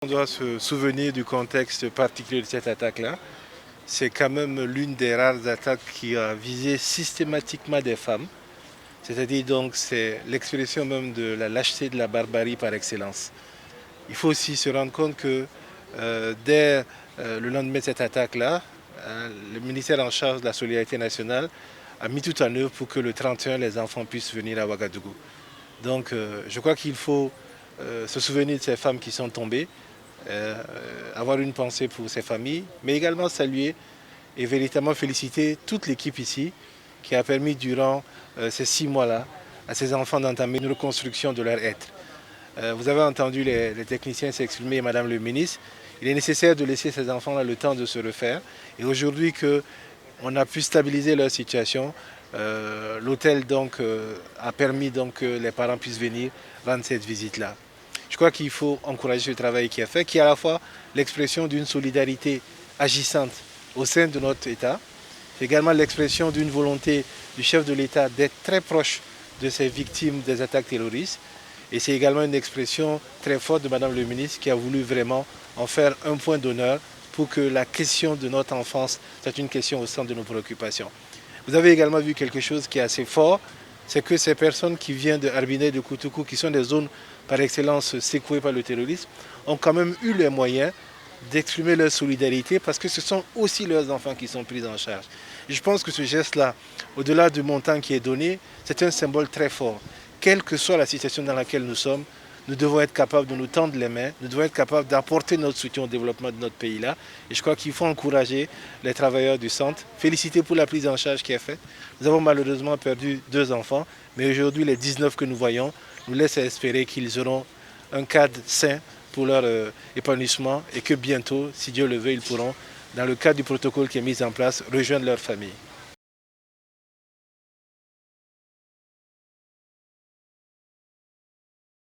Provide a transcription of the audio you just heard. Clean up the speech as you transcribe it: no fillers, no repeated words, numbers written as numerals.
On doit se souvenir du contexte particulier de cette attaque-là. C'est quand même l'une des rares attaques qui a visé systématiquement des femmes. C'est-à-dire donc c'est l'expression même de la lâcheté de la barbarie par excellence. Il faut aussi se rendre compte que dès le lendemain de cette attaque-là, le ministère en charge de la solidarité nationale a mis tout en œuvre pour que le 31, les enfants puissent venir à Ouagadougou. Donc je crois qu'il faut se souvenir de ces femmes qui sont tombées, avoir une pensée pour ces familles, mais également saluer et véritablement féliciter toute l'équipe ici qui a permis durant ces 6 mois-là à ces enfants d'entamer une reconstruction de leur être. Vous avez entendu les techniciens s'exprimer, Madame le ministre. Il est nécessaire de laisser ces enfants-là le temps de se refaire. Et aujourd'hui qu'on a pu stabiliser leur situation, l'hôtel a permis que les parents puissent venir rendre cette visite-là. Je crois qu'il faut encourager ce travail qui est fait, qui est à la fois l'expression d'une solidarité agissante au sein de notre État. C'est également l'expression d'une volonté du chef de l'État d'être très proche de ces victimes des attaques terroristes. Et c'est également une expression très forte de Madame le ministre qui a voulu vraiment en faire un point d'honneur pour que la question de notre enfance soit une question au centre de nos préoccupations. Vous avez également vu quelque chose qui est assez fort, c'est que ces personnes qui viennent de Arbiné, de Koutoukou, qui sont des zones par excellence secouées par le terrorisme, ont quand même eu les moyens d'exprimer leur solidarité parce que ce sont aussi leurs enfants qui sont pris en charge. Et je pense que ce geste-là, au-delà du montant qui est donné, c'est un symbole très fort. Quelle que soit la situation dans laquelle nous sommes, nous devons être capables de nous tendre les mains, nous devons être capables d'apporter notre soutien au développement de notre pays-là. Et je crois qu'il faut encourager les travailleurs du centre, féliciter pour la prise en charge qui est faite. Nous avons malheureusement perdu 2 enfants, mais aujourd'hui les 19 que nous voyons nous laissent espérer qu'ils auront un cadre sain pour leur épanouissement et que bientôt, si Dieu le veut, ils pourront, dans le cadre du protocole qui est mis en place, rejoindre leur famille.